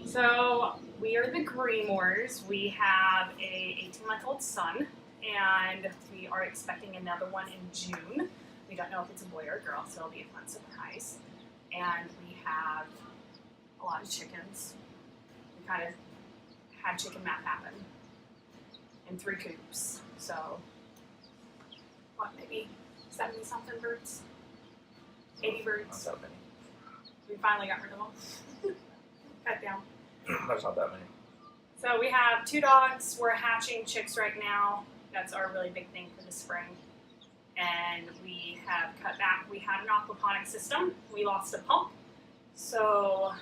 So we are the Greenmores. We have a 18-month-old son, and we are expecting another one in June. We don't know if it's a boy or a girl, so it'll be a fun surprise. And we have a lot of chickens. We kind of had chicken math happen in 3 coops. So, what, maybe 70-something birds? 80 birds. Not that many. We finally got rid of them. Cut down. There's not that many. So we have 2 dogs. We're hatching chicks right now. That's our really big thing for the spring. And we have cut back. We had an aquaponic system. We lost a pump. So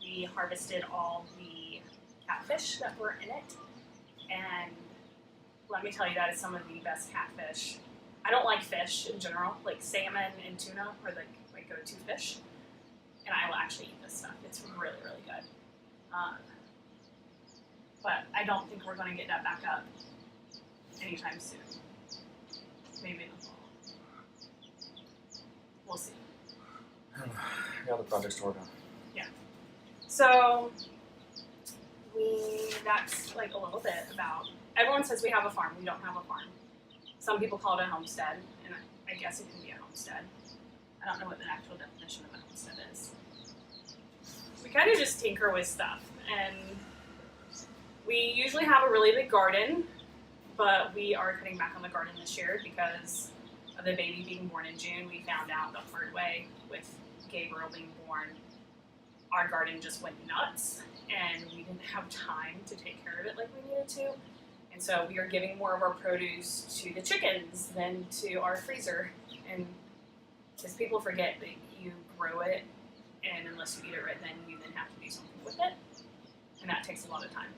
we harvested all the catfish that were in it. And let me tell you, that is some of the best catfish. I don't like fish in general. Like salmon and tuna are like my go-to fish. And I will actually eat this stuff. It's really, really good. But I don't think we're going to get that back up anytime soon. Maybe in the fall. We'll see. Got the projects to work on. So that's like a little bit about, everyone says we have a farm. We don't have a farm. Some people call it a homestead, and I guess it can be a homestead. I don't know what the actual definition of a homestead is. We kind of just tinker with stuff, and we usually have a really big garden, but we are cutting back on the garden this year because of the baby being born in June. We found out the hard way with Gabriel being born. Our garden just went nuts, and we didn't have time to take care of it like we needed to. And so we are giving more of our produce to the chickens than to our freezer. And because people forget that you grow it, and unless you eat it right then, you then have to do something with it. And that takes a lot of time.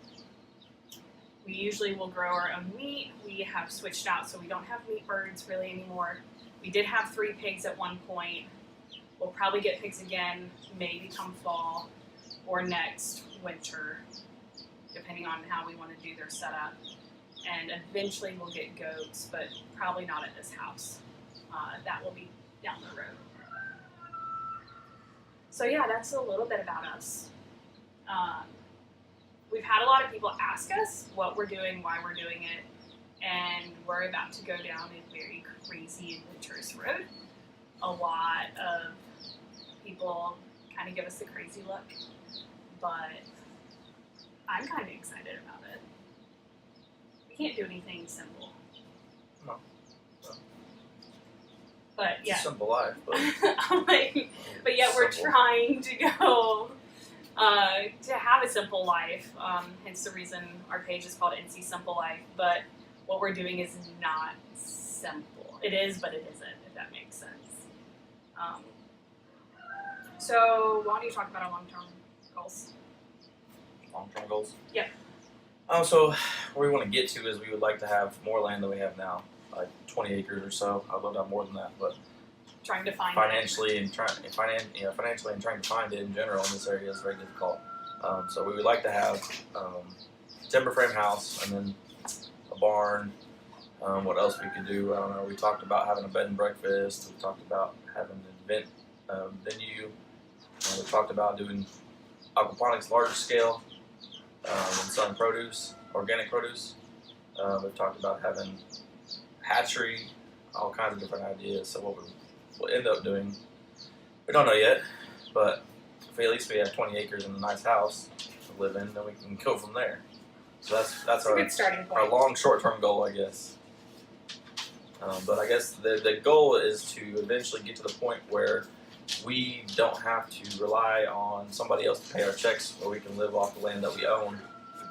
We usually will grow our own meat. We have switched out, so we don't have meat birds really anymore. We did have 3 pigs at one point. We'll probably get pigs again, maybe come fall or next winter, depending on how we want to do their setup. And eventually we'll get goats, but probably not at this house. That will be down the road. So yeah, that's a little bit about us. We've had a lot of people ask us what we're doing, why we're doing it, and we're about to go down a very crazy adventurous road. A lot of people kind of give us the crazy look, but I'm kind of excited about it. We can't do anything simple. No. But yeah. It's a simple life, but but yet we're simple. trying to go to have a simple life. Hence the reason our page is called NC Simple Life. But what we're doing is not simple. It is, but it isn't, if that makes sense. So why don't you talk about our long-term goals? long-term goals. Yep. So where we want to get to is we would like to have more land than we have now, like 20 acres or so. I'd love to have more than that, but Trying to find financially and trying to find it in general in this area is very difficult. So we would like to have timber frame house and then a barn. What else we could do? I don't know. We talked about having a bed and breakfast. We talked about having an event venue. We talked about doing aquaponics large scale and selling produce, organic produce. We've talked about having hatchery, all kinds of different ideas. So what we'll end up doing, we don't know yet, but if at least we have 20 acres and a nice house to live in, then we can go from there. So that's a our good starting point. our long short-term goal, I guess. But I guess the goal is to eventually get to the point where we don't have to rely on somebody else to pay our checks, where we can live off the land that we own.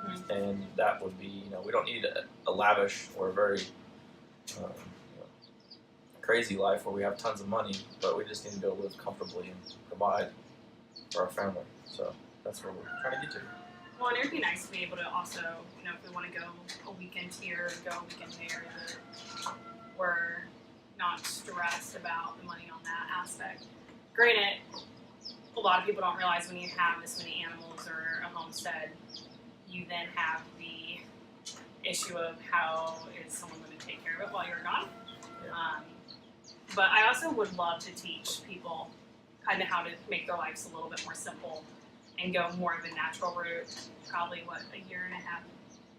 Mm-hmm. And that would be, we don't need a lavish or a very crazy life where we have tons of money, but we just need to be able to live comfortably and provide for our family. So that's what we're trying to get to. Well, and it would be nice to be able to also, if we want to go a weekend here, go a weekend there, that we're not stressed about the money on that aspect. Granted, a lot of people don't realize when you have this many animals or a homestead, you then have the issue of how is someone going to take care of it while you're gone. Yeah. But I also would love to teach people kind of how to make their lives a little bit more simple and go more of a natural route. Probably a year and a half?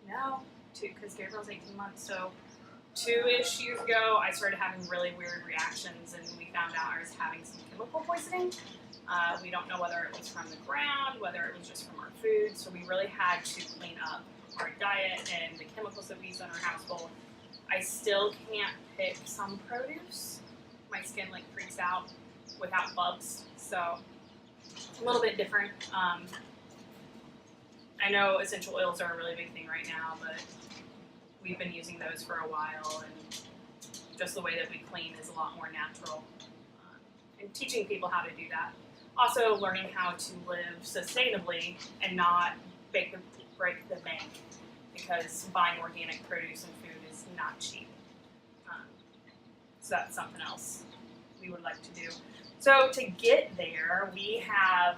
No, two, because Gabriel's 18 months. So 2-ish years ago, I started having really weird reactions, and we found out I was having some chemical poisoning. We don't know whether it was from the ground, whether it was just from our food. So we really had to clean up our diet and the chemicals that we use in our household. I still can't pick some produce. My skin like freaks out without bugs, so a little bit different. I know essential oils are a really big thing right now, but we've been using those for a while, and just the way that we clean is a lot more natural. And teaching people how to do that. Also learning how to live sustainably and not break the bank, because buying organic produce and food is not cheap. So that's something else we would like to do. So to get there, we have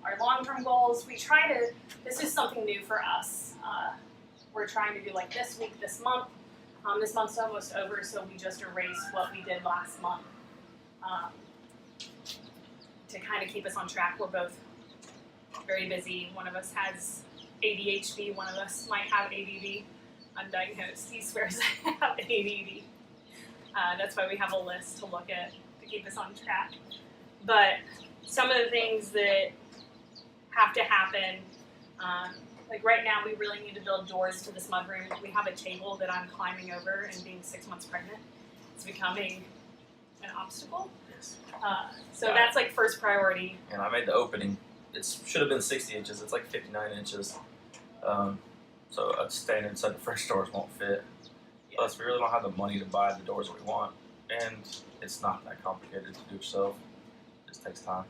our long-term goals. This is something new for us. We're trying to do like this week, this month. This month's almost over, so we just erased what we did last month to kind of keep us on track. We're both very busy. One of us has ADHD, one of us might have ADD, undiagnosed. He swears I have ADD. That's why we have a list to look at to keep us on track. But some of the things that have to happen, like right now we really need to build doors to this mudroom. We have a table that I'm climbing over, and being 6 months pregnant, it's becoming an obstacle. Yes. So that's like first priority. And I made the opening. It should have been 60 inches. It's like 59 inches. So a standard set of French doors won't fit. Yeah. Plus, we really don't have the money to buy the doors that we want, and it's not that complicated to do yourself. It just takes time.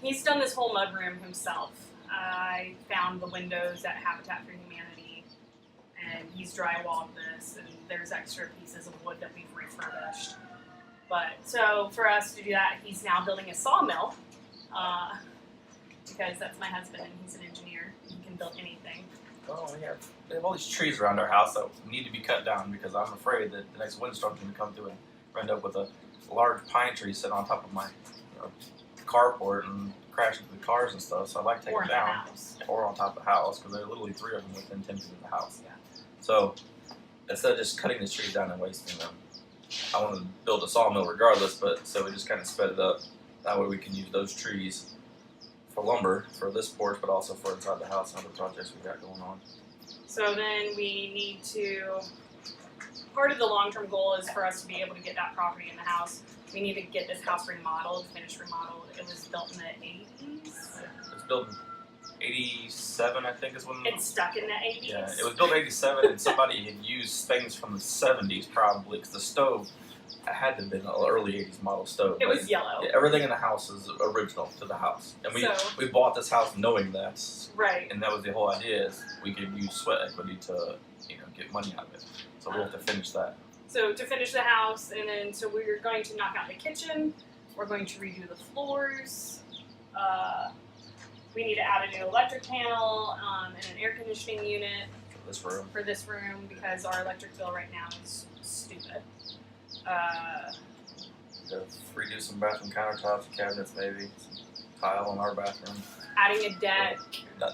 He's done this whole mudroom himself. I found the windows at Habitat for Humanity, and he's drywalled this, and there's extra pieces of wood that we've refurbished. But so for us to do that, he's now building a sawmill, because that's my husband and he's an engineer. He can build anything. Oh, we have all these trees around our house that need to be cut down, because I'm afraid that the next windstorm's going to come through and end up with a large pine tree sitting on top of my carport and crash into the cars and stuff. So I'd like to take Or them in the down. house. Or on top of the house, because there are literally 3 of them within 10 feet of the house. Yeah. So instead of just cutting the trees down and wasting them, I wanted to build a sawmill regardless, but so we just kind of sped it up. That way we can use those trees for lumber for this porch, but also for inside the house and other projects we got going on. So then we need to, part of the long-term goal is for us to be able to get that property in the house. We need to get this house remodeled, finished remodeled. It was built in the 80s. It's built in 87, I think is when It's stuck in the 80s. Yeah, it was built in 87, and somebody had used things from the 70s probably, because the stove had to have been an early 80s model stove. It but was yellow. everything in the house is original to the house. And we bought this house knowing that. Right. And that was the whole idea, is we could use sweat equity to get money out of it. So we have to finish that. So to finish the house, and then so we're going to knock out the kitchen. We're going to redo the floors. We need to add a new electric panel and an air conditioning unit For this room. because our electric bill right now is stupid. To redo some bathroom countertops, cabinets maybe, some tile in our bathroom. Adding a deck.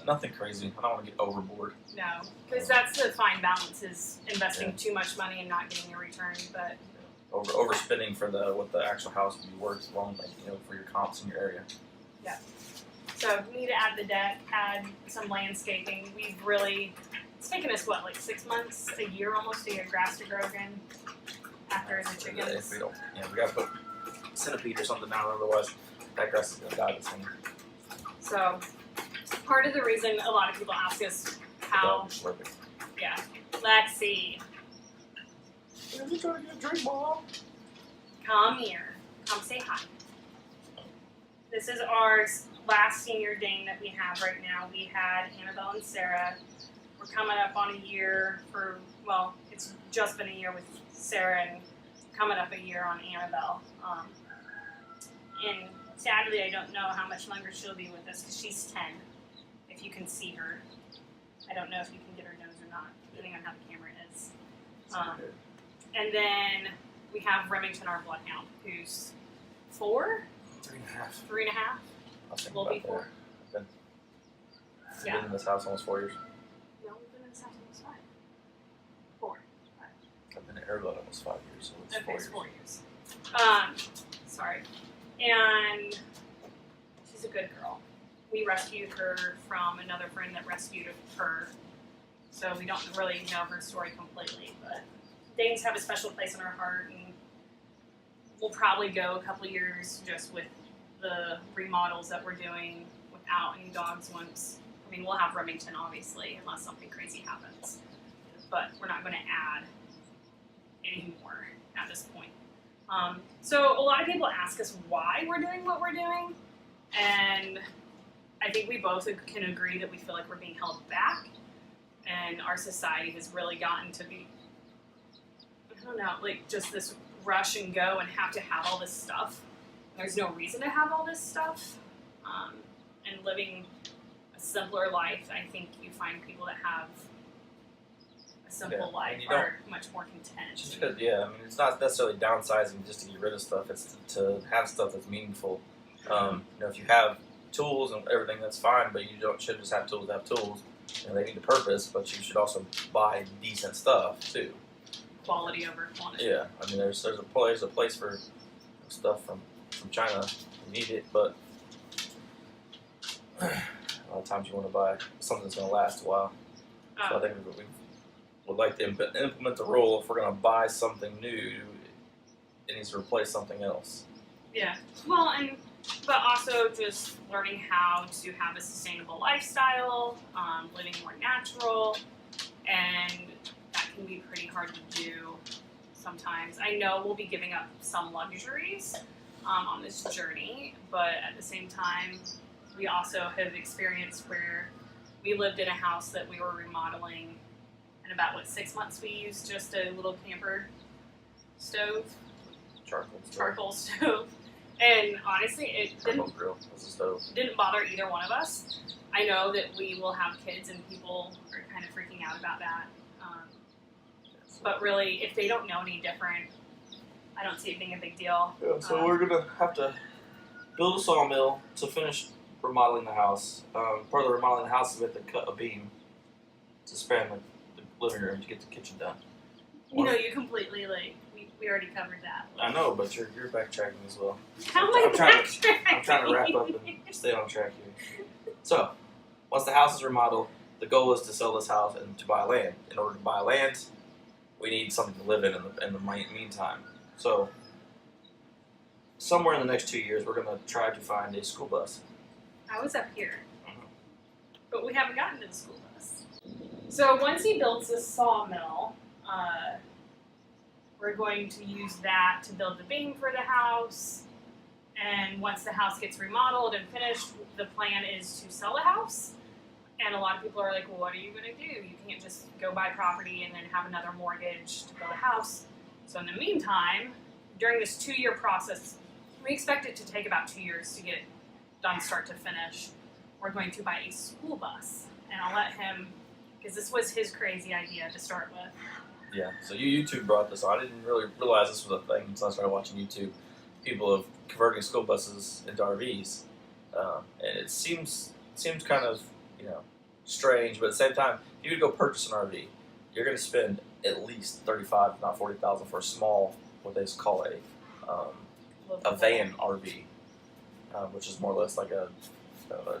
Nothing crazy. I don't want to get overboard. No, because that's the fine balance, is investing too much money and not getting a return. But Overspending for what the actual house would be worth, along for your comps in your area. so we need to add the deck, add some landscaping. It's taken us like 6 months, a year almost to get grass to grow again after the chickens. If we don't, we gotta put centipede or something down, otherwise that grass is gonna die this summer. So part of the reason a lot of people ask us how, Lexi, Are you trying to get a drink, Mom? come here, come say hi. This is our last senior dang that we have right now. We had Annabelle and Sarah. We're coming up on a year it's just been a year with Sarah and coming up a year on Annabelle. And sadly, I don't know how much longer she'll be with us because she's 10, if you can see her. I don't know if you can get her nose or not, depending on how the camera is. And then we have Remington, our bloodhound, who's 4? 3.5. 3.5? I was thinking Will about be 4. that. You've been in this house almost 4 years. No, we've been in this house almost 5. 4. 5. I've been at Airboat almost 5 years, so it's Okay, 4 it's years. 4 years. Sorry. And she's a good girl. We rescued her from another friend that rescued her. So we don't really know her story completely, but Danes have a special place in our heart, and we'll probably go a couple years just with the remodels that we're doing without any dogs once. I mean, we'll have Remington, obviously, unless something crazy happens. But we're not going to add any more at this point. So a lot of people ask us why we're doing what we're doing, and I think we both can agree that we feel like we're being held back, and our society has really gotten to be, I don't know, like just this rush and go and have to have all this stuff. There's no reason to have all this stuff, and living a simpler life, I think you find people that have a simple life are much more content. Just because, I mean, it's not necessarily downsizing just to get rid of stuff. It's to have stuff that's meaningful. If you have tools and everything, that's fine, but you should just have tools to have tools. They need a purpose, but you should also buy decent stuff too. Quality over quantity. Yeah, I mean, there's a place for stuff from China. You need it, but a lot of times you want to buy something that's going to last a while. So I think we would like to implement the rule: if we're going to buy something new, it needs to replace something else. Yeah. Well, but also just learning how to have a sustainable lifestyle, living more natural, and that can be pretty hard to do sometimes. I know we'll be giving up some luxuries on this journey, but at the same time, we also have experienced where we lived in a house that we were remodeling. In about 6 months, we used just a little camper stove, charcoal stove, and honestly, it didn't bother either one of us. I know that we will have kids, and people are kind of freaking out about that. But really, if they don't know any different, I don't see it being a big deal. Yeah, so we're gonna have to build a sawmill to finish remodeling the house. Part of the remodeling the house is we have to cut a beam to span the living room to get the kitchen done. You completely we already covered that. I know, but you're backtracking as well. How am I backtracking? I'm trying to wrap up and stay on track here. So, once the house is remodeled, the goal is to sell this house and to buy land. In order to buy land, we need something to live in the meantime. So, somewhere in the next 2 years, we're going to try to find a school bus. I was up here, but we haven't gotten to the school bus. So once he builds this sawmill, we're going to use that to build the beam for the house. And once the house gets remodeled and finished, the plan is to sell the house. And a lot of people are like, well, what are you going to do? You can't just go buy property and then have another mortgage to build a house. So in the meantime, during this 2-year process, we expect it to take about 2 years to get done start to finish. We're going to buy a school bus. And I'll let him, because this was his crazy idea to start with. Yeah, so YouTube brought this on. I didn't really realize this was a thing until I started watching YouTube. People of converting school buses into RVs. And it seems kind of, strange, but at the same time, if you would go purchase an RV, you're going to spend at least $35,000, if not $40,000 for a small, what they call a van RV, which is more or less like a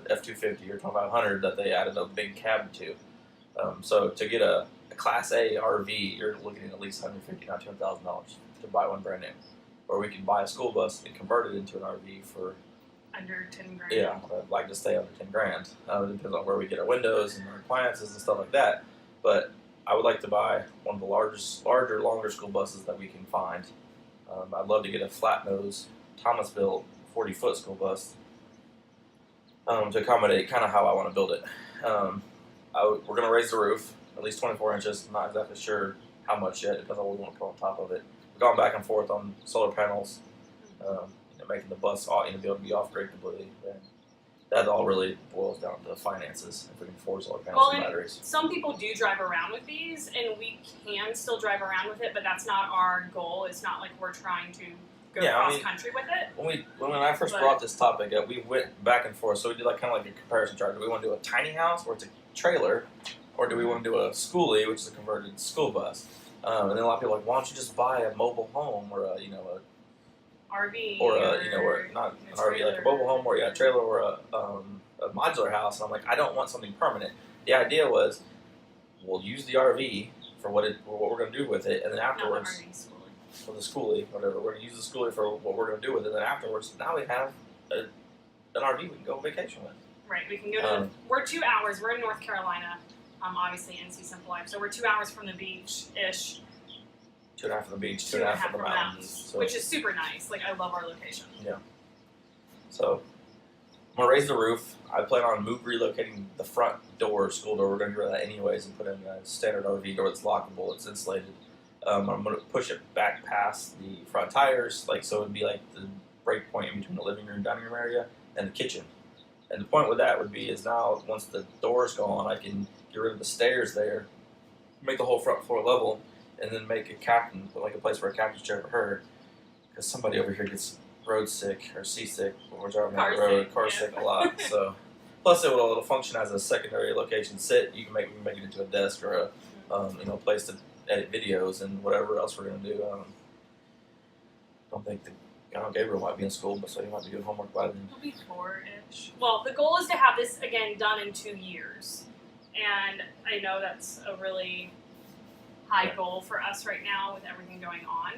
F-250 or 2500 that they added a big cab to. So to get a Class A RV, you're looking at least $150,000, not $200,000 to buy one brand new. Or we can buy a school bus and convert it into an RV for under 10 grand. Yeah, I'd like to stay under 10 grand. It depends on where we get our windows and our appliances and stuff like that. But I would like to buy one of the larger, longer school buses that we can find. I'd love to get a flat nose, Thomas built 40-foot school bus to accommodate kind of how I want to build it. We're going to raise the roof at least 24 inches. I'm not exactly sure how much yet. It depends on what we want to put on top of it. We've gone back and forth on solar panels. Making the bus be able to be off-grid completely. And that all really boils down to finances, if we can afford solar panels and batteries. Some people do drive around with these, and we can still drive around with it, but that's not our goal. It's not like we're trying to go Yeah, I cross mean, country with it. When I first But- brought this topic up, we went back and forth. So we did like kind of like a comparison chart. Do we want to do a tiny house where it's a trailer, or do we want to do a schoolie, which is a converted school bus? And then a lot of people are like, why don't you just buy a mobile home or a RV or not an RV, like a mobile home or a trailer or a modular house. And I'm like, I don't want something permanent. The idea was, we'll use the RV for what we're going to do with it, and then afterwards, for the schoolie, whatever, we're going to use the schoolie for what we're going to do with it, and then afterwards, now we have an RV we can go on vacation with. Right, we can go to. We're 2 hours. We're in North Carolina, obviously NC Simple Life. So we're 2 hours from the beach ish. 2.5 from the beach, 2.5 from the from mountains. So, which is super nice. Like, I love our location. so I'm gonna raise the roof. I plan on relocating the front door, school door. We're gonna get rid of that anyways and put in a standard RV door that's lockable. It's insulated. I'm gonna push it back past the front tires, like so it'd be like the break point in between the living room, dining room area, and the kitchen. And the point with that would be is now once the door's gone, I can get rid of the stairs there, make the whole front floor level, and then make a place for a captain's chair for her, because somebody over here gets road sick or seasick when we're driving down the road, car sick a lot. So, plus it'll function as a secondary location. We can make it into a desk or a place to edit videos and whatever else we're gonna do. Don't think Gabriel might be in school, but so he might be doing homework by then. He'll be 4-ish. Well, the goal is to have this again done in 2 years, and I know that's a really high goal for us right now with everything going on.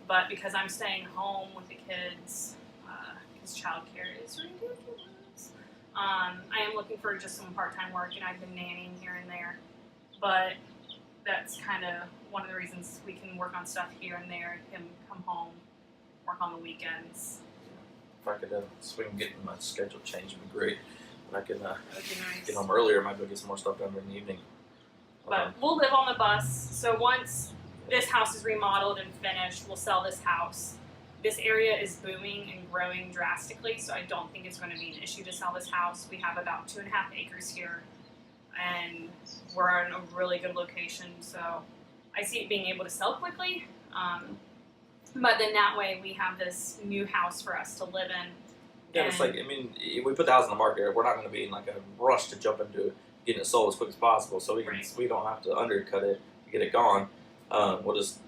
But because I'm staying home with the kids, because childcare is ridiculous, I am looking for just some part-time work, and I've been nannying here and there. But that's kind of one of the reasons we can work on stuff here and there, him come home, work on the weekends. If I could swing getting my schedule changed, would be great. And I can That would be nice. get home earlier, might go get some more stuff done in the evening. But we'll live on the bus. So once this house is remodeled and finished, we'll sell this house. This area is booming and growing drastically, so I don't think it's going to be an issue to sell this house. We have about 2.5 acres here, and we're in a really good location, so I see it being able to sell quickly. But then that way we have this new house for us to live in. Yeah, it's like, if we put the house on the market, we're not going to be in like a rush to jump into getting it sold as quick as possible, so we don't have to undercut it to get it gone. We'll just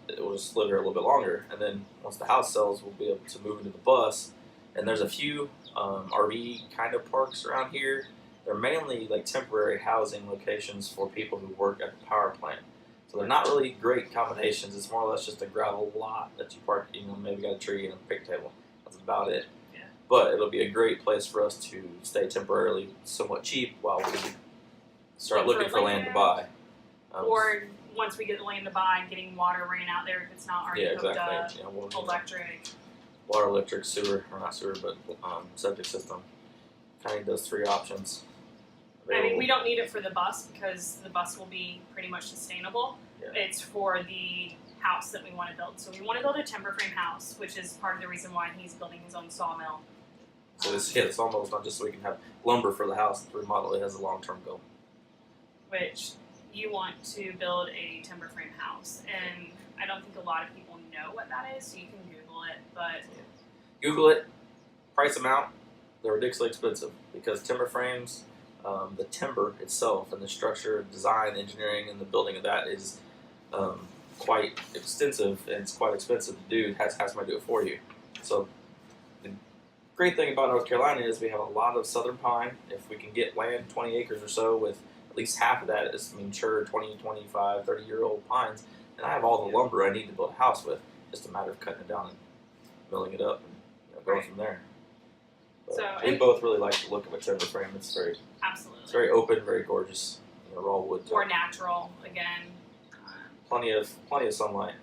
live here a little bit longer, and then once the house sells, we'll be able to move into the bus. And there's a few RV kind of parks around here. They're mainly like temporary housing locations for people who work at the power plant. So they're not really great combinations. It's more or less just a gravel lot that you park. Maybe got a tree and a picnic table. That's about it. Yeah. But it'll be a great place for us to stay temporarily, somewhat cheap, while we start looking for land to buy. Or once we get the land to buy, getting water ran out there if it's not already hooked up, electric. Water, electric, sewer, or not sewer, but septic system. Kind of those 3 options. I mean, we don't need it for the bus because the bus will be pretty much sustainable. Yeah. It's for the house that we want to build. So we want to build a timber frame house, which is part of the reason why he's building his own sawmill. So the sawmill is not just so we can have lumber for the house to remodel. It has a long-term goal. Which you want to build a timber frame house, and I don't think a lot of people know what that is, so you can Google it. But Google it, price them out. They're ridiculously expensive because timber frames, the timber itself and the structure, design, engineering, and the building of that is quite extensive, and it's quite expensive to do. Has somebody do it for you. So the great thing about North Carolina is we have a lot of southern pine. If we can get land, 20 acres or so, with at least half of that is mature 20, 25, 30-year-old pines, and I have all the lumber I need to build a house with. Just a matter of cutting it down and milling it up and going from there. But So, we and- both really like the look of a timber frame. It's absolutely. very open, very gorgeous. Raw wood. More natural, again. Plenty of sunlight.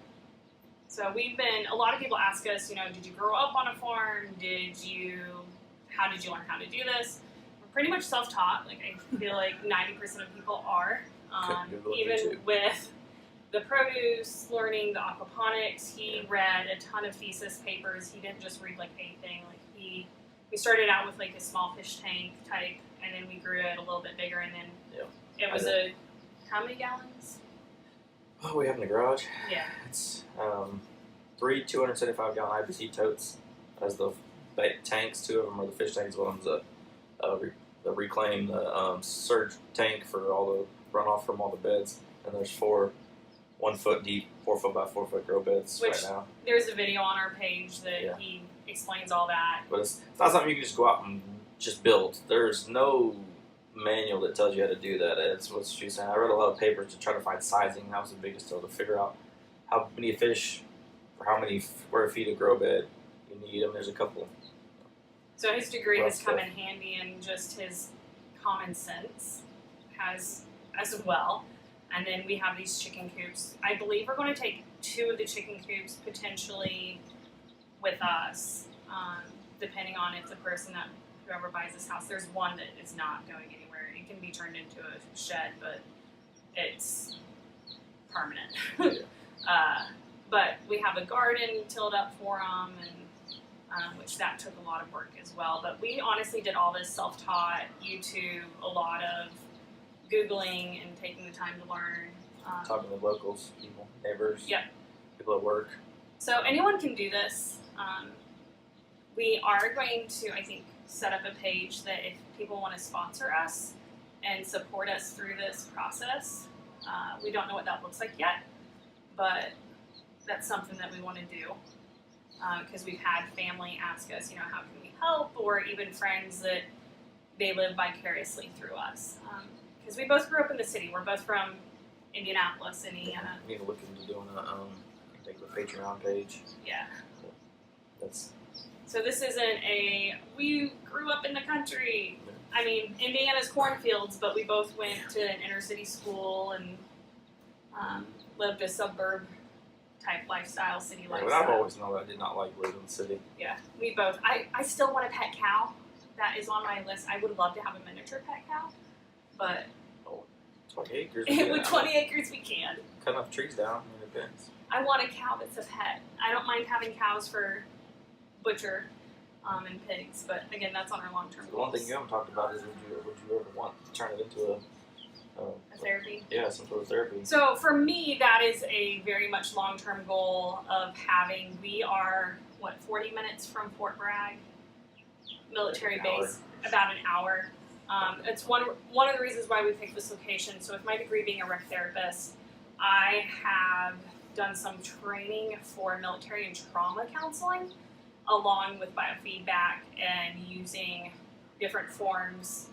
So a lot of people ask us, did you grow up on a farm? How did you learn how to do this? We're pretty much self-taught. Like, I feel like 90% of people are. Even with the produce, learning the aquaponics, he read a ton of thesis papers. He didn't just read like anything. Like we started out with like a small fish tank type, and then we grew it a little bit bigger, and then it was how many gallons? Oh, we have in the garage. Yeah. It's 3 275-gallon IBC totes as the tanks. 2 of them are the fish tanks. One's the reclaim, the surge tank for all the runoff from all the beds. And there's 4 1 foot deep, 4 foot by 4 foot grow beds Which, right now. There's a video on our page that he explains all that. But it's not something you can just go out and just build. There's no manual that tells you how to do that. It's what she's saying. I read a lot of papers to try to find sizing. That was the biggest deal, to figure out how many fish for how many square feet of grow bed you need. And there's a couple. So his degree Rough has come stuff. in handy, and just his common sense has as well. And then we have these chicken coops. I believe we're going to take 2 of the chicken coops potentially with us, depending on if the person that whoever buys this house. There's one that is not going anywhere. It can be turned into a shed, but it's permanent. But we have a garden tilled up for them, and which that took a lot of work as well. But we honestly did all this self-taught, YouTube, a lot of Googling and taking the time to learn. Talking to locals, people, neighbors, Yep. people at work. So anyone can do this. We are going to, I think, set up a page that if people want to sponsor us and support us through this process, we don't know what that looks like yet, but that's something that we want to do. Because we've had family ask us, how can we help, or even friends that they live vicariously through us. Because we both grew up in the city. We're both from Indianapolis, Indiana. We need to look into doing I think the Patreon page. Yeah. That's So this isn't we grew up in the country. I mean, Indiana's cornfields, but we both went to an inner city school and lived a suburb type lifestyle, city but lifestyle. I've always known that I did not like living in the city. Yeah, we both. I still want a pet cow. That is on my list. I would love to have a miniature pet cow, but 20 acres. with 20 acres we can. Cut enough trees down. It depends. I want a cow that's a pet. I don't mind having cows for butcher and pigs, but again, that's on our long-term The one goals. thing you haven't talked about is would you ever want to turn it into A therapy. some sort of therapy? So for me, that is a very much long-term goal of having. We are 40 minutes from Fort Bragg military base, about an hour. It's one of the reasons why we picked this location. So with my degree being a rec therapist, I have done some training for military and trauma counseling, along with biofeedback and using different forms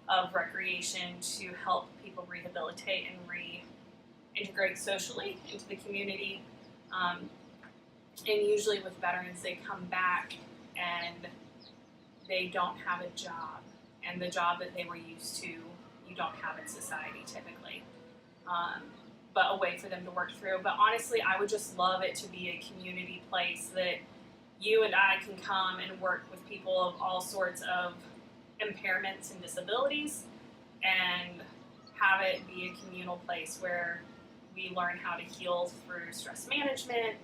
of recreation to help people rehabilitate and reintegrate socially into the community. And usually with veterans, they come back and they don't have a job. And the job that they were used to, you don't have in society typically. But a way for them to work through. But honestly, I would just love it to be a community place that you and I can come and work with people of all sorts of impairments and disabilities, and have it be a communal place where we learn how to heal through stress management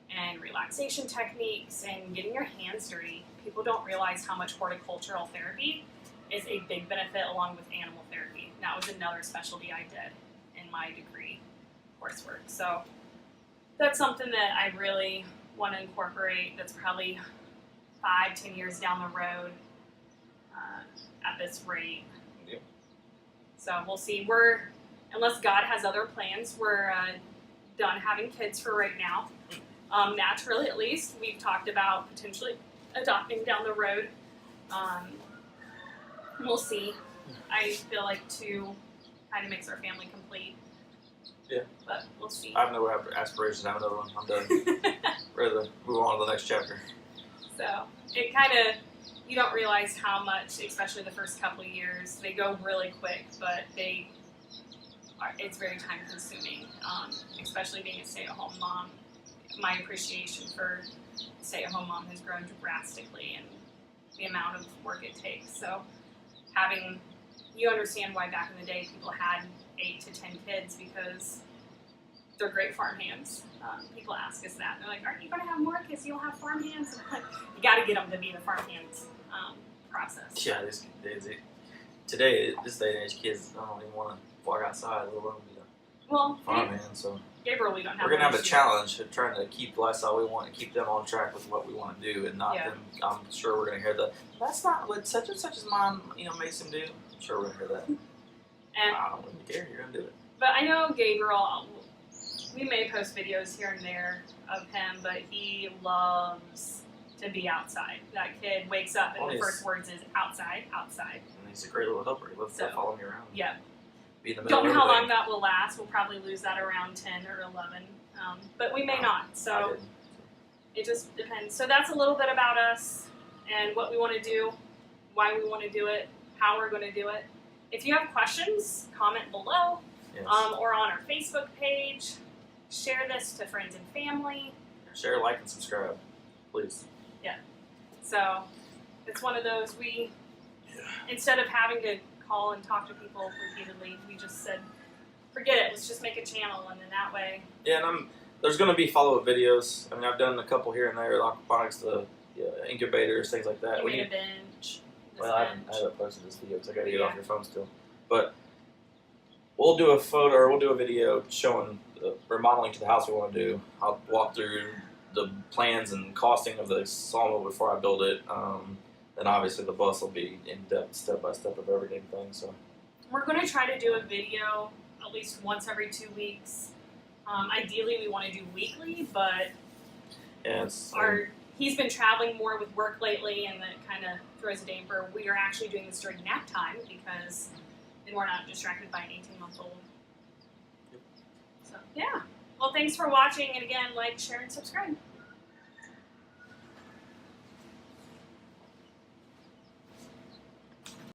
and relaxation techniques and getting your hands dirty. People don't realize how much horticultural therapy is a big benefit along with animal therapy. And that was another specialty I did in my degree coursework. So that's something that I really want to incorporate. That's probably 5-10 years down the road at this rate. Yep. So we'll see. Unless God has other plans, we're done having kids for right now. Naturally, at least, we've talked about potentially adopting down the road. We'll see. I feel like 2 kind of makes our family complete. Yeah. But we'll see. I have no aspirations to have another one. I'm done. Rather move on to the next chapter. So it kind of, you don't realize how much, especially the first couple of years, they go really quick, but it's very time consuming, especially being a stay-at-home mom. My appreciation for stay-at-home mom has grown drastically in the amount of work it takes. So you understand why back in the day people had 8 to 10 kids, because they're great farm hands. People ask us that. They're like, aren't you going to have more kids? You'll have farm hands? And I'm like, you got to get them to be the farm hands process. Yeah, today, this day and age, kids don't even want to walk outside, let alone be a Well, farmhand. So Gabriel, we don't have. We're gonna have a much challenge of trying to keep Lifestyle. We want to keep them on track with what we want to do, and not Yeah. them. I'm sure we're gonna hear that's not what such and such's mom, makes him do. I'm sure we're gonna hear that. And I don't really care. You're gonna do it. but I know Gabriel. We may post videos here and there of him, but he loves to be outside. That kid wakes up and Well, the he's- first words is outside, outside. And he's a great little helper. He loves to So, follow me around. Yeah. Be in the middle Don't know of how long everything. that will last. We'll probably lose that around 10 or 11, but we may Wow. not. I So didn't. it just depends. So that's a little bit about us and what we want to do, why we want to do it, how we're going to do it. If you have questions, comment below Yes. or on our Facebook page. Share this to friends and family. Share, like, and subscribe, please. So it's one of those instead of having to call and talk to people repeatedly, we just said, forget it, let's just make a channel, and then that way. Yeah, and there's going to be follow-up videos. I mean, I've done a couple here and there, the aquaponics, the incubators, things like that. We made a binge. Well, I haven't posted this video because I got to get off your phone still. But we'll do a photo or we'll do a video showing the remodeling to the house we want to do. I'll walk through the plans and costing of the sawmill before I build it. Then obviously the bus will be in depth, step by step of everything. So We're going to try to do a video at least once every 2 weeks. Ideally, we want to do weekly, but yeah, it's he's been traveling more with work lately, and that kind of throws a damper. We are actually doing this during nap time because then we're not distracted by an 18-month-old. Yep. So, yeah. Well, thanks for watching, and again, like, share, and subscribe.